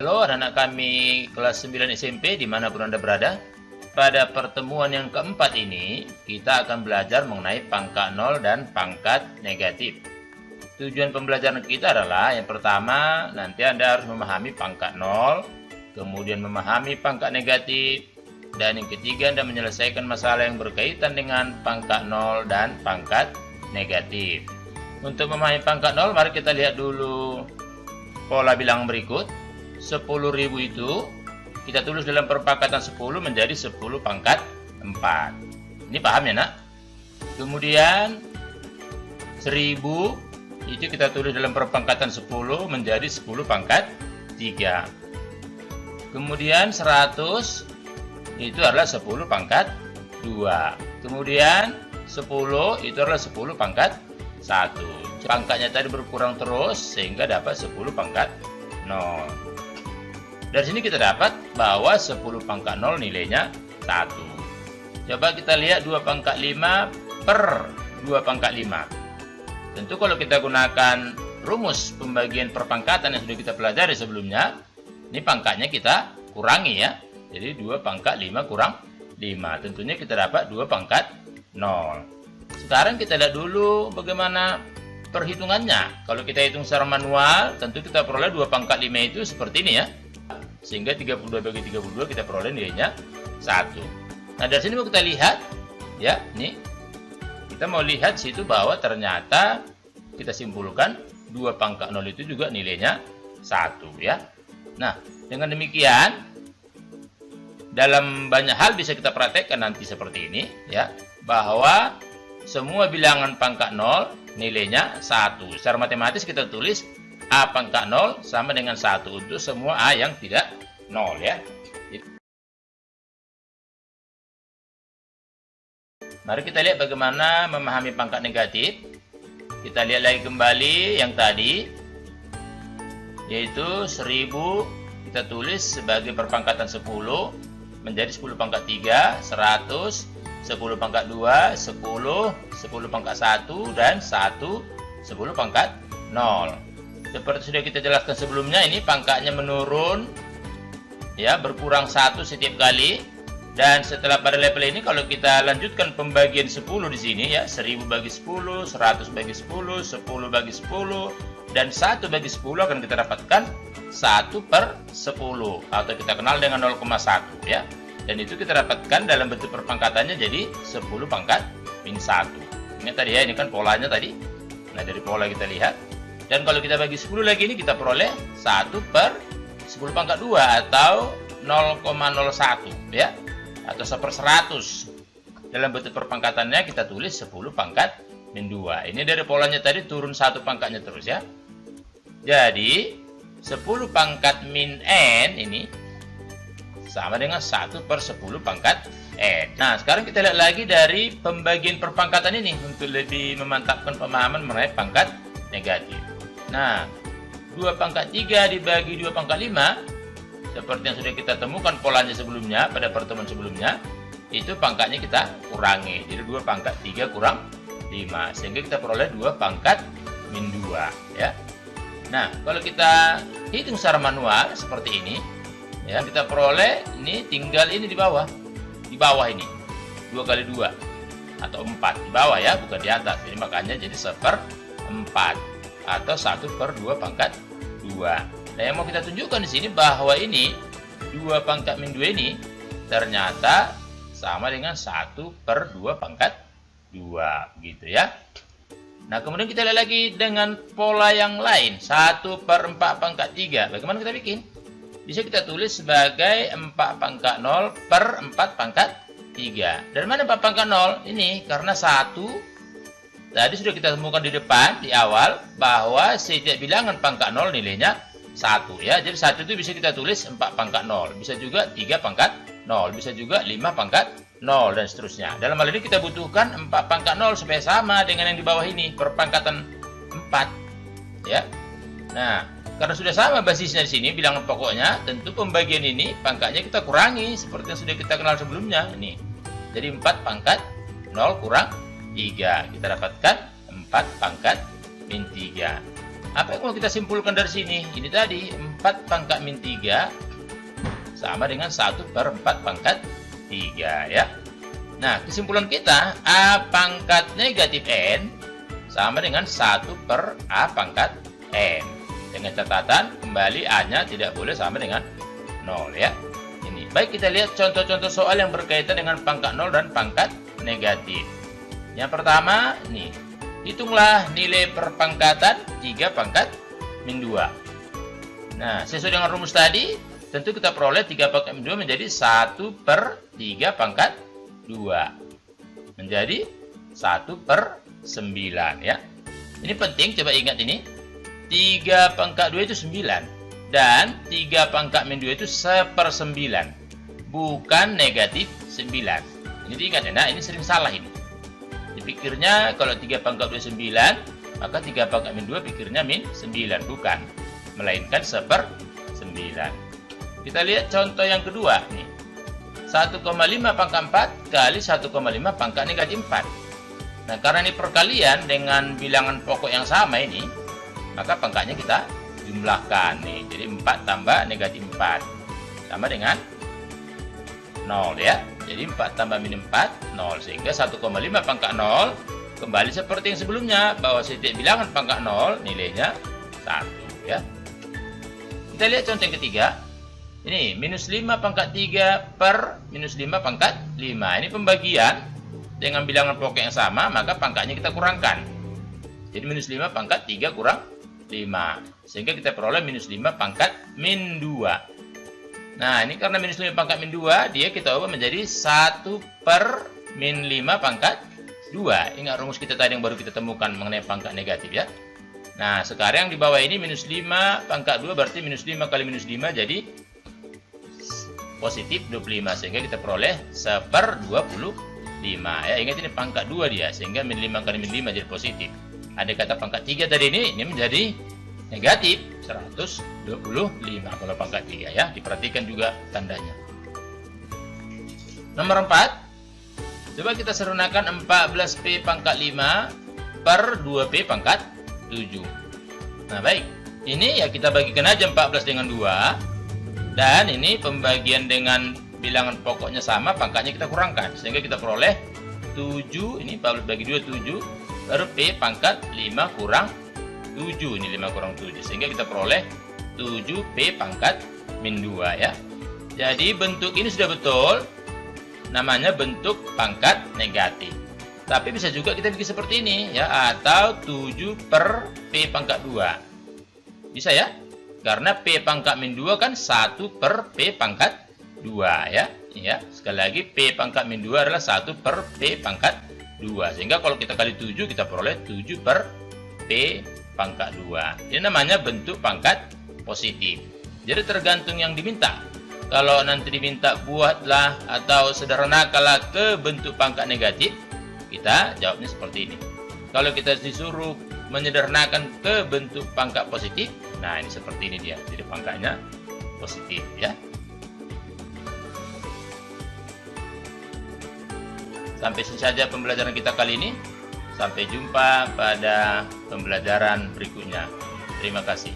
Halo anak-anak kami kelas 9 SMP dimanapun Anda berada. Pada pertemuan yang keempat ini, kita akan belajar mengenai pangkat 0 dan pangkat negatif. Tujuan pembelajaran kita adalah yang pertama, nanti Anda harus memahami pangkat 0, kemudian memahami pangkat negatif, dan yang ketiga Anda menyelesaikan masalah yang berkaitan dengan pangkat 0 dan pangkat negatif. Untuk memahami pangkat 0, mari kita lihat dulu pola bilangan berikut. 10.000 itu kita tulis dalam perpangkatan 10 menjadi 10 pangkat 4. Ini paham ya nak? Kemudian 1000 itu kita tulis dalam perpangkatan 10 menjadi 10 pangkat 3. Kemudian 100 itu adalah 10 pangkat 2. Kemudian 10 itu adalah 10 pangkat 1. Pangkatnya tadi berkurang terus sehingga dapat 10 pangkat 0. Dari sini kita dapat bahwa 10 pangkat 0 nilainya 1. Coba kita lihat 2 pangkat 5 per 2 pangkat 5. Tentu kalau kita gunakan rumus pembagian perpangkatan yang sudah kita pelajari sebelumnya, ini pangkatnya kita kurangi ya. Jadi 2 pangkat 5 kurang 5. Tentunya kita dapat 2 pangkat 0. Sekarang kita lihat dulu bagaimana perhitungannya. Kalau kita hitung secara manual, tentu kita peroleh 2 pangkat 5 itu seperti ini ya. Sehingga 32 bagi 32 kita peroleh nilainya 1. Nah dari sini mau kita lihat ya, nih kita mau lihat situ bahwa ternyata kita simpulkan 2 pangkat 0 itu juga nilainya 1 ya. Nah dengan demikian dalam banyak hal bisa kita praktekkan nanti seperti ini ya, bahwa semua bilangan pangkat 0 nilainya 1. Secara matematis kita tulis A pangkat 0 sama dengan 1 untuk semua A yang tidak 0 ya. Mari kita lihat bagaimana memahami pangkat negatif. Kita lihat lagi kembali yang tadi, yaitu 1000 kita tulis sebagai perpangkatan 10 menjadi 10 pangkat 3, 100, 10 pangkat 2, 10, 10 pangkat 1, dan 1, 10 pangkat 0. Seperti sudah kita jelaskan sebelumnya, ini pangkatnya menurun ya, berkurang 1 setiap kali. Dan setelah pada level ini kalau kita lanjutkan pembagian 10 di sini ya, 1000 bagi 10, 100 bagi 10, 10 bagi 10, dan 1 bagi 10 akan kita dapatkan 1 per 10 atau kita kenal dengan 0,1 ya. Dan itu kita dapatkan dalam bentuk perpangkatannya jadi 10 pangkat min 1. Ini tadi ya, ini kan polanya tadi. Nah dari pola kita lihat. Dan kalau kita bagi 10 lagi ini kita peroleh 1 per 10 pangkat 2 atau 0,01 ya. Atau 1/100. Dalam bentuk perpangkatannya kita tulis 10 pangkat min 2. Ini dari polanya tadi turun 1 pangkatnya terus ya. Jadi 10 pangkat min n ini sama dengan 1 per 10 pangkat n. Nah sekarang kita lihat lagi dari pembagian perpangkatan ini untuk lebih memantapkan pemahaman mengenai pangkat negatif. Nah 2 pangkat 3 dibagi 2 pangkat 5 seperti yang sudah kita temukan polanya sebelumnya pada pertemuan sebelumnya, itu pangkatnya kita kurangi. Jadi 2 pangkat 3 kurang 5 sehingga kita peroleh 2 pangkat min 2 ya. Nah kalau kita hitung secara manual seperti ini ya, kita peroleh ini tinggal ini di bawah ini 2 kali 2 atau 4 di bawah ya, bukan di atas. Jadi makanya jadi 1/4 atau 1 per 2 pangkat 2. Nah yang mau kita tunjukkan di sini bahwa ini 2 pangkat min 2 ini ternyata sama dengan 1 per 2 pangkat 2 gitu ya. Nah kemudian kita lihat lagi dengan pola yang lain, 1 per 4 pangkat 3. Bagaimana kita bikin? Bisa kita tulis sebagai 4 pangkat 0 per 4 pangkat 3. Dari mana 4 pangkat 0? Ini karena 1 tadi sudah kita temukan di depan, di awal, bahwa setiap bilangan pangkat 0 nilainya 1 ya. Jadi 1 itu bisa kita tulis 4 pangkat 0. Bisa juga 3 pangkat 0. Bisa juga 5 pangkat 0 dan seterusnya. Dalam hal ini kita butuhkan 4 pangkat 0 supaya sama dengan yang di bawah ini, perpangkatan 4 ya. Nah karena sudah sama basisnya di sini, bilangan pokoknya, tentu pembagian ini pangkatnya kita kurangi seperti yang sudah kita kenal sebelumnya. Ini jadi 4 pangkat 0 kurang 3. Kita dapatkan 4 pangkat min 3. Apa yang mau kita simpulkan dari sini? Ini tadi 4 pangkat min 3 sama dengan 1 per 4 pangkat 3 ya. Nah, kesimpulan kita A pangkat negatif N sama dengan 1 per A pangkat N. Dengan catatan, kembali A-nya tidak boleh sama dengan 0 ya. Ini. Baik, kita lihat contoh-contoh soal yang berkaitan dengan pangkat 0 dan pangkat negatif. Yang pertama, nih. Hitunglah nilai perpangkatan 3 pangkat min 2. Nah, sesuai dengan rumus tadi, tentu kita peroleh 3 pangkat min 2 menjadi 1 per 3 pangkat 2. Menjadi 1 per 9 ya. Ini penting, coba ingat ini. 3 pangkat 2 itu 9. Dan 3 pangkat min 2 itu 1/9. Bukan negatif 9. Ini diingat ya, nah ini sering salah ini. Dipikirnya kalau 3 pangkat 2 9, maka 3 pangkat min 2 pikirnya min 9. Bukan. Melainkan 1/9. Kita lihat contoh yang kedua nih. 1,5 pangkat 4 kali 1,5 pangkat negatif 4. Nah, karena ini perkalian dengan bilangan pokok yang sama ini, maka pangkatnya kita jumlahkan nih. Jadi 4 tambah negatif 4 sama dengan 0 ya. Jadi 4 tambah min 4, 0. Sehingga 1,5 pangkat 0 kembali seperti yang sebelumnya, bahwa setiap bilangan pangkat 0 nilainya 1 ya. Kita lihat contoh yang ketiga. Ini minus 5 pangkat 3 per minus 5 pangkat 5. Ini pembagian dengan bilangan pokok yang sama, maka pangkatnya kita kurangkan. Jadi minus 5 pangkat 3 kurang 5. Sehingga kita peroleh minus 5 pangkat min 2. Nah, ini karena minus 5 pangkat min 2, dia kita ubah menjadi 1 per min 5 pangkat 2. Ingat rumus kita tadi yang baru kita temukan mengenai pangkat negatif ya. Nah, sekarang di bawah ini minus 5 pangkat 2 berarti minus 5 kali minus 5 jadi positif 25. Sehingga kita peroleh 1/25 ya. Ingat ini pangkat 2 dia, sehingga min 5 kali min 5 jadi positif. Ada kata pangkat 3 tadi ini menjadi negatif 125 kalau pangkat 3 ya. Diperhatikan juga tandanya. Nomor 4. Coba kita sederhanakan 14P pangkat 5 per 2P pangkat 7. Nah, baik. Ini ya kita bagikan aja 14 dengan 2. Dan ini pembagian dengan bilangan pokoknya sama, pangkatnya kita kurangkan. Sehingga kita peroleh 7, ini 14 bagi 2, 7. Baru P pangkat 5 kurang 7. Ini 5 kurang 7. Sehingga kita peroleh 7P pangkat min 2 ya. Jadi bentuk ini sudah betul. Namanya bentuk pangkat negatif. Tapi bisa juga kita bikin seperti ini ya. Atau 7 per P pangkat 2. Bisa ya. Karena P pangkat min 2 kan 1 per P pangkat 2 ya. Ya, sekali lagi P pangkat min 2 adalah 1 per P pangkat 2. Sehingga kalau kita kali 7 kita peroleh 7 per P pangkat 2. Ini namanya bentuk pangkat positif. Jadi tergantung yang diminta. Kalau nanti diminta buatlah atau sederhanakanlah ke bentuk pangkat negatif, kita jawabnya seperti ini. Kalau kita disuruh menyederhanakan ke bentuk pangkat positif, nah ini seperti ini dia. Jadi pangkatnya positif ya. Sampai sini saja pembelajaran kita kali ini. Sampai jumpa pada pembelajaran berikutnya. Terima kasih.